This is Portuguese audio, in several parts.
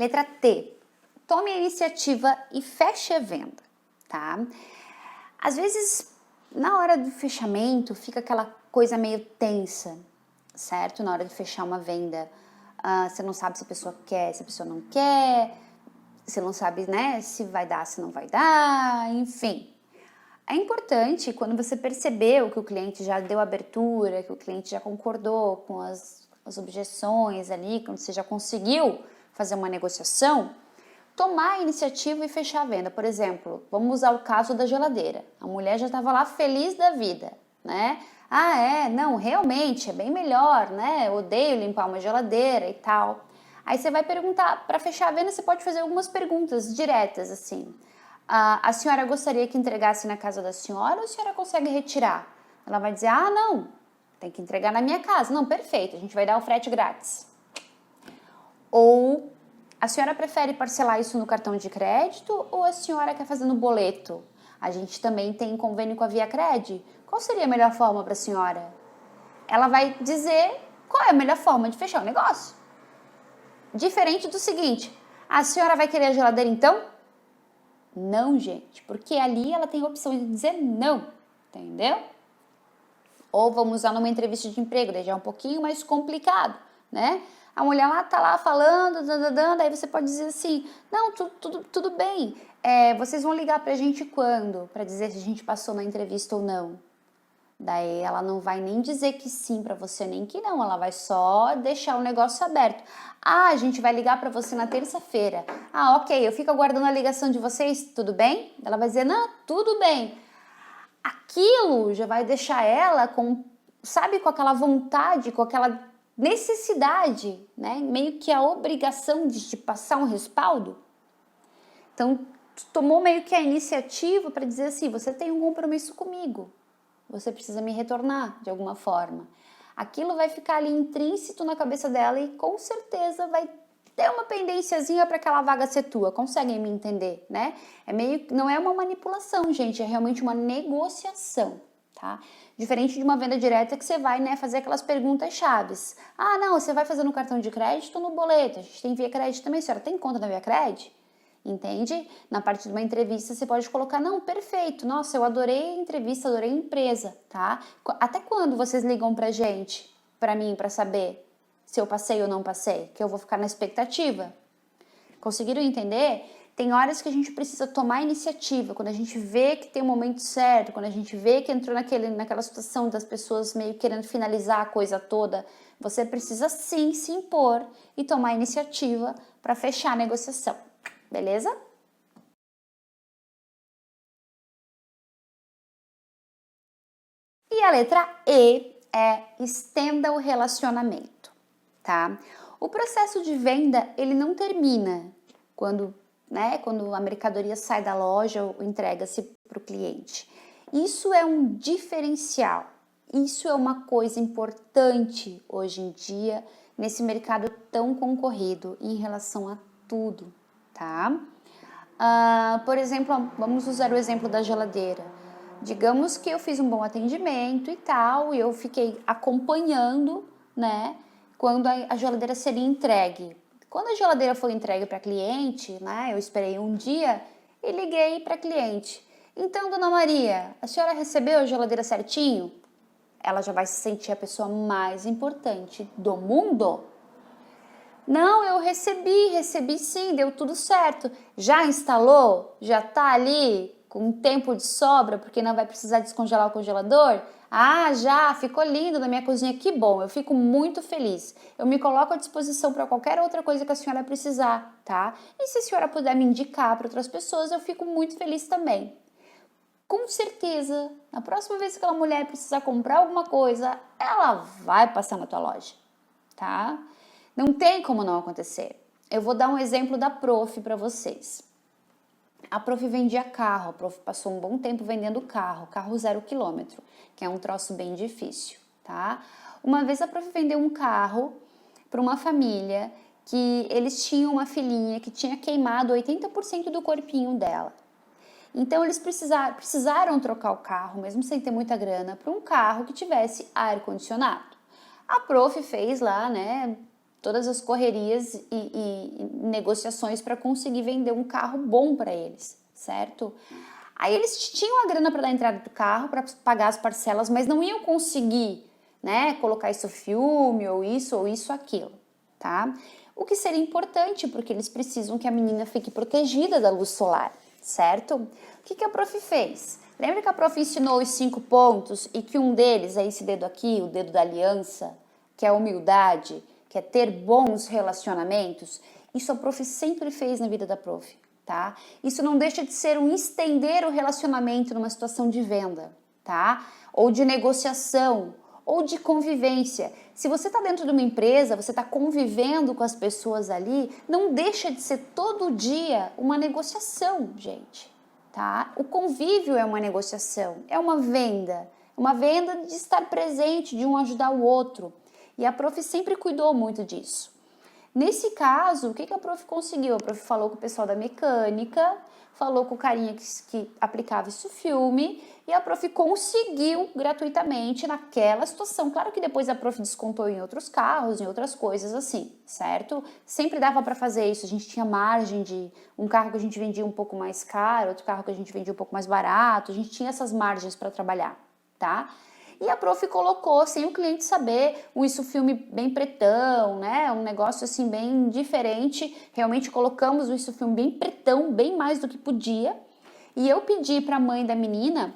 Letra T. Tome a iniciativa e feche a venda, tá? Às vezes, na hora do fechamento, fica aquela coisa meio tensa, certo? Na hora de fechar uma venda, você não sabe se a pessoa quer, se a pessoa não quer, você não sabe, né, se vai dar, se não vai dar, enfim. É importante, quando você percebeu que o cliente já deu abertura, que o cliente já concordou com as objeções ali, quando você já conseguiu fazer uma negociação, tomar a iniciativa e fechar a venda. Por exemplo, vamos usar o caso da geladeira. A mulher já estava lá feliz da vida, né? Não, realmente é bem melhor, né? Eu odeio limpar uma geladeira e tal. Aí você vai perguntar, para fechar a venda, você pode fazer algumas perguntas diretas, assim. A senhora gostaria que entregasse na casa da senhora ou a senhora consegue retirar? Ela vai dizer, não, tem que entregar na minha casa. Não, perfeito, a gente vai dar o frete grátis. Ou a senhora prefere parcelar isso no cartão de crédito ou a senhora quer fazer no boleto? A gente também tem convênio com a ViaCred. Qual seria a melhor forma para a senhora? Ela vai dizer qual é a melhor forma de fechar o negócio. Diferente do seguinte, a senhora vai querer a geladeira então? Não, gente, porque ali ela tem a opção de dizer não, entendeu? Ou vamos usar numa entrevista de emprego, daí já é um pouquinho mais complicado, né? A mulher lá tá lá falando, daí você pode dizer assim, não, tudo bem, vocês vão ligar pra gente quando? Pra dizer se a gente passou na entrevista ou não. Daí ela não vai nem dizer que sim pra você, nem que não, ela vai só deixar o negócio aberto. A gente vai ligar pra você na terça-feira. Ok, eu fico aguardando a ligação de vocês, tudo bem? Ela vai dizer, não, tudo bem. Aquilo já vai deixar ela com aquela vontade, com aquela necessidade, né? Meio que a obrigação de te passar um respaldo. Então, tu tomou meio que a iniciativa para dizer assim, você tem um compromisso comigo. Você precisa me retornar de alguma forma. Aquilo vai ficar ali intrínseco na cabeça dela e com certeza vai ter uma pendênciazinha para aquela vaga ser tua. Conseguem me entender, né? Não é uma manipulação, gente, é realmente uma negociação, tá? Diferente de uma venda direta que você vai, né, fazer aquelas perguntas chaves. Não, você vai fazer no cartão de crédito ou no boleto? A gente tem ViaCred também, a senhora tem conta na ViaCred? Entende? Na parte de uma entrevista você pode colocar, não, perfeito, nossa, eu adorei a entrevista, adorei a empresa, tá? Até quando vocês ligam pra gente, pra mim, pra saber se eu passei ou não passei? Que eu vou ficar na expectativa. Conseguiram entender? Tem horas que a gente precisa tomar iniciativa, quando a gente vê que tem o momento certo, quando a gente vê que entrou naquela situação das pessoas meio querendo finalizar a coisa toda, você precisa sim se impor e tomar iniciativa para fechar a negociação. Beleza? E a letra E é estenda o relacionamento, tá? O processo de venda, ele não termina quando a mercadoria sai da loja ou entrega-se para o cliente. Isso é um diferencial, isso é uma coisa importante hoje em dia nesse mercado tão concorrido em relação a tudo, tá? Por exemplo, vamos usar o exemplo da geladeira. Digamos que eu fiz um bom atendimento e tal, e eu fiquei acompanhando, né, quando a geladeira seria entregue. Quando a geladeira foi entregue para cliente, né, eu esperei um dia e liguei para cliente. Então, dona Maria, a senhora recebeu a geladeira certinho? Ela já vai se sentir a pessoa mais importante do mundo. Não, eu recebi sim, deu tudo certo. Já instalou? Já tá ali com um tempo de sobra, porque não vai precisar descongelar o congelador? Já, ficou lindo na minha cozinha, que bom, eu fico muito feliz. Eu me coloco à disposição para qualquer outra coisa que a senhora precisar, tá? E se a senhora puder me indicar para outras pessoas, eu fico muito feliz também. Com certeza, na próxima vez que aquela mulher precisar comprar alguma coisa, ela vai passar na tua loja, tá? Não tem como não acontecer. Eu vou dar um exemplo da Prof para vocês. A Prof vendia carro, a Prof passou um bom tempo vendendo carro 0 quilômetro, que é um troço bem difícil, tá? Uma vez a Prof vendeu um carro para uma família que eles tinham uma filhinha que tinha queimado 80% do corpinho dela. Então eles precisaram trocar o carro, mesmo sem ter muita grana, para um carro que tivesse ar-condicionado. A Prof fez lá, né, todas as correrias e negociações para conseguir vender um carro bom para eles, certo? Aí eles tinham a grana para dar a entrada do carro, para pagar as parcelas, mas não iam conseguir, né, colocar isso filme, ou isso, aquilo, tá? O que seria importante, porque eles precisam que a menina fique protegida da luz solar, certo? O que a prof fez? Lembra que a prof ensinou os 5 pontos e que um deles é esse dedo aqui, o dedo da aliança, que é a humildade, que é ter bons relacionamentos? Isso a prof sempre fez na vida da prof, tá? Isso não deixa de ser um estender o relacionamento numa situação de venda, tá? Ou de negociação, ou de convivência. Se você está dentro de uma empresa, você está convivendo com as pessoas ali, não deixa de ser todo dia uma negociação, gente, tá? O convívio é uma negociação, é uma venda de estar presente, de um ajudar o outro. E a prof sempre cuidou muito disso. Nesse caso, o que a prof conseguiu? A prof falou com o pessoal da mecânica, falou com o carinha que aplicava isso filme, e a prof conseguiu gratuitamente naquela situação. Claro que depois a prof descontou em outros carros, em outras coisas assim, certo? Sempre dava para fazer isso, a gente tinha margem de um carro que a gente vendia um pouco mais caro, outro carro que a gente vendia um pouco mais barato, a gente tinha essas margens para trabalhar, tá? E a prof colocou, sem o cliente saber, um isso filme bem pretão, né? Um negócio assim bem diferente. Realmente colocamos o isso filme bem pretão, bem mais do que podia. E eu pedi para a mãe da menina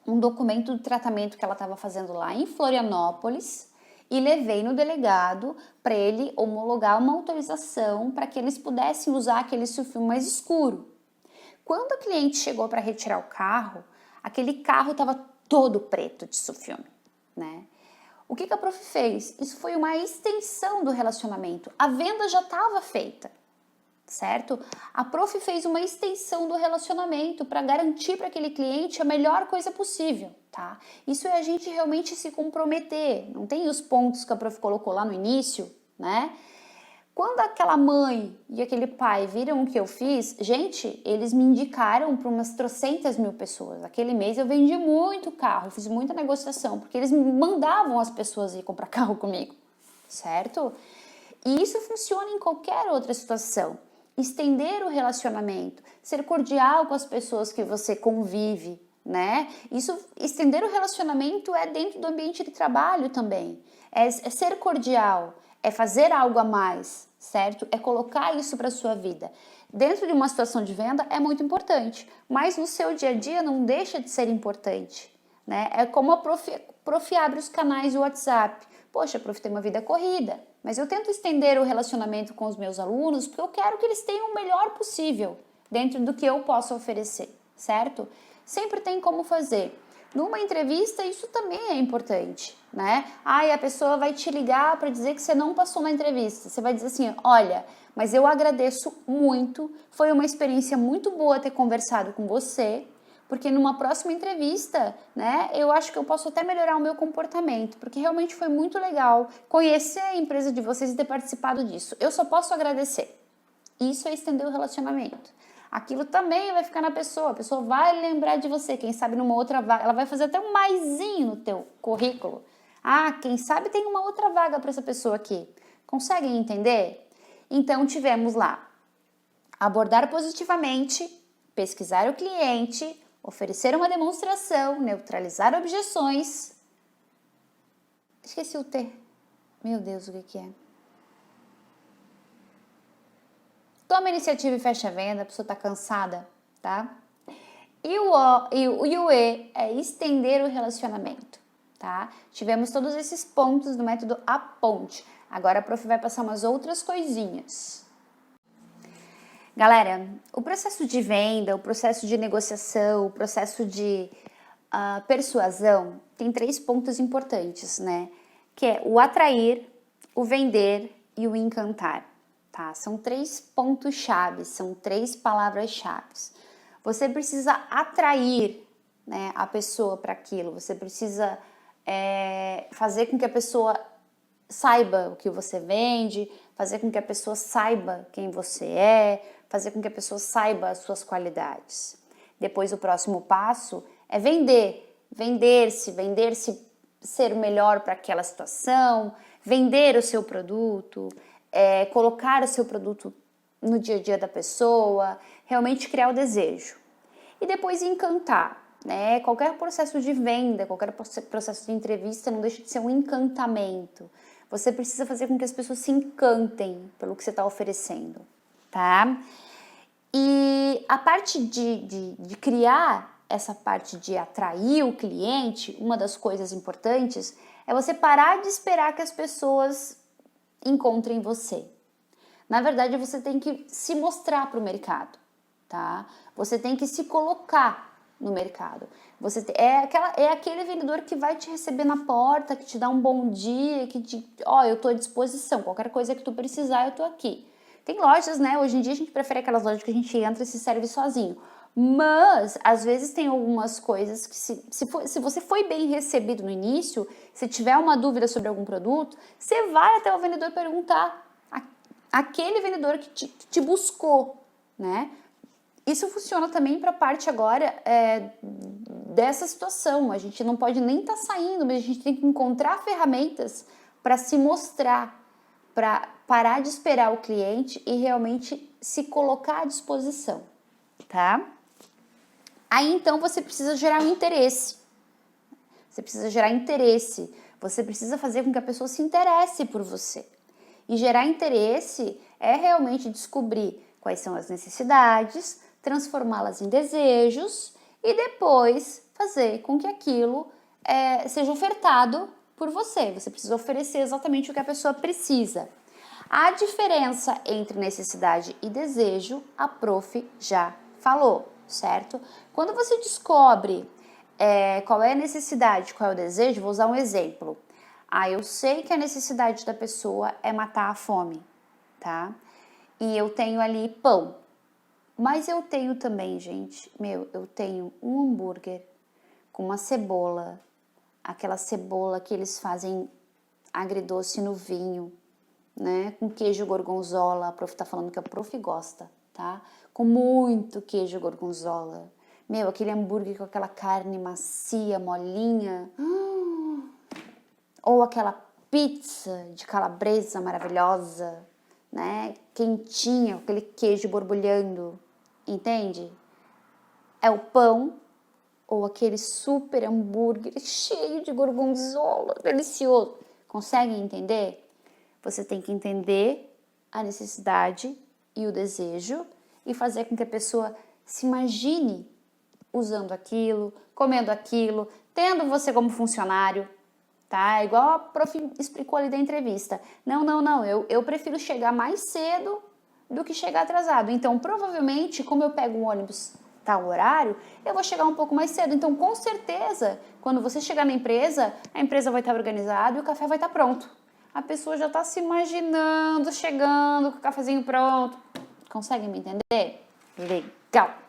um documento do tratamento que ela estava fazendo lá em Florianópolis e levei no delegado para ele homologar uma autorização para que eles pudessem usar aquele isso filme mais escuro. Quando a cliente chegou para retirar o carro, aquele carro estava todo preto de filme, né? O que a prof fez? Isso foi uma extensão do relacionamento. A venda já estava feita, certo? A prof fez uma extensão do relacionamento para garantir para aquele cliente a melhor coisa possível, tá? Isso é a gente realmente se comprometer. Não tem os pontos que a prof colocou lá no início, né? Quando aquela mãe e aquele pai viram o que eu fiz, gente, eles me indicaram para umas trocentas mil pessoas. Aquele mês eu vendi muito carro, fiz muita negociação, porque eles mandavam as pessoas ir comprar carro comigo, certo? E isso funciona em qualquer outra situação. Estender o relacionamento, ser cordial com as pessoas que você convive, né? Isso, estender o relacionamento é dentro do ambiente de trabalho também. É ser cordial, é fazer algo a mais, certo? É colocar isso para a sua vida. Dentro de uma situação de venda é muito importante, mas no seu dia a dia não deixa de ser importante, né? É como a prof abre os canais do WhatsApp. Poxa, a prof tem uma vida corrida, mas eu tento estender o relacionamento com os meus alunos porque eu quero que eles tenham o melhor possível dentro do que eu posso oferecer, certo? Sempre tem como fazer. Numa entrevista, isso também é importante, né? Aí a pessoa vai te ligar para dizer que você não passou na entrevista. Você vai dizer assim, olha, mas eu agradeço muito, foi uma experiência muito boa ter conversado com você, porque numa próxima entrevista, né, eu acho que eu posso até melhorar o meu comportamento, porque realmente foi muito legal conhecer a empresa de vocês e ter participado disso. Eu só posso agradecer. Isso é estender o relacionamento. Aquilo também vai ficar na pessoa, a pessoa vai lembrar de você, quem sabe numa outra vaga, ela vai fazer até um maisinho no teu currículo. Ah, quem sabe tem uma outra vaga para essa pessoa aqui. Conseguem entender? Então tivemos lá, abordar positivamente, pesquisar o cliente, oferecer uma demonstração, neutralizar objeções. Esqueci o T. Meu Deus, o que é? Toma iniciativa e fecha a venda, a pessoa está cansada, tá? E o E é estender o relacionamento, tá? Tivemos todos esses pontos do método A Ponte. Agora a prof vai passar umas outras coisinhas. Galera, o processo de venda, o processo de negociação, o processo de persuasão tem 3 pontos importantes, né? Que é o atrair, o vender e o encantar. Tá? São 3 pontos-chave, são 3 palavras-chave. Você precisa atrair, né, a pessoa para aquilo, você precisa fazer com que a pessoa saiba o que você vende, fazer com que a pessoa saiba quem você é, fazer com que a pessoa saiba as suas qualidades. Depois o próximo passo é vender-se ser o melhor para aquela situação, vender o seu produto, colocar o seu produto no dia a dia da pessoa, realmente criar o desejo. E depois encantar, né? Qualquer processo de venda, qualquer processo de entrevista não deixa de ser um encantamento. Você precisa fazer com que as pessoas se encantem pelo que você está oferecendo, tá? E a parte de criar essa parte de atrair o cliente, uma das coisas importantes é você parar de esperar que as pessoas encontrem você. Na verdade, você tem que se mostrar para o mercado, tá? Você tem que se colocar no mercado. É aquele vendedor que vai te receber na porta, que te dá um bom dia, que te, eu tô à disposição, qualquer coisa que tu precisar, eu tô aqui. Tem lojas, né? Hoje em dia a gente prefere aquelas lojas que a gente entra e se serve sozinho. Mas, às vezes, tem algumas coisas que, se você foi bem recebido no início, se tiver uma dúvida sobre algum produto, você vai até o vendedor perguntar. Aquele vendedor que te buscou, né? Isso funciona também para a parte agora dessa situação. A gente não pode nem estar saindo, mas a gente tem que encontrar ferramentas para se mostrar, para parar de esperar o cliente e realmente se colocar à disposição, tá? Aí então você precisa gerar um interesse. Você precisa gerar interesse. Você precisa fazer com que a pessoa se interesse por você. E gerar interesse é realmente descobrir quais são as necessidades, transformá-las em desejos e depois fazer com que aquilo seja ofertado por você. Você precisa oferecer exatamente o que a pessoa precisa. A diferença entre necessidade e desejo, a prof já falou, certo? Quando você descobre qual é a necessidade, qual é o desejo, vou usar um exemplo. Eu sei que a necessidade da pessoa é matar a fome, tá? E eu tenho ali pão. Mas eu tenho também, gente, eu tenho um hambúrguer com uma cebola, aquela cebola que eles fazem agridoce no vinho, né? Com queijo gorgonzola, a prof tá falando que a prof gosta, tá? Com muito queijo gorgonzola. Aquele hambúrguer com aquela carne macia, molinha. Ou aquela pizza de calabresa maravilhosa, né? Quentinha, aquele queijo borbulhando, entende? É o pão ou aquele super hambúrguer cheio de gorgonzola, delicioso. Conseguem entender? Você tem que entender a necessidade e o desejo e fazer com que a pessoa se imagine usando aquilo, comendo aquilo, tendo você como funcionário. Tá? Igual a prof explicou ali da entrevista. Não, eu prefiro chegar mais cedo do que chegar atrasado. Então, provavelmente, como eu pego um ônibus tal horário, eu vou chegar um pouco mais cedo. Então, com certeza, quando você chegar na empresa, a empresa vai estar organizada e o café vai estar pronto. A pessoa já está se imaginando, chegando com o cafezinho pronto. Consegue me entender? Legal!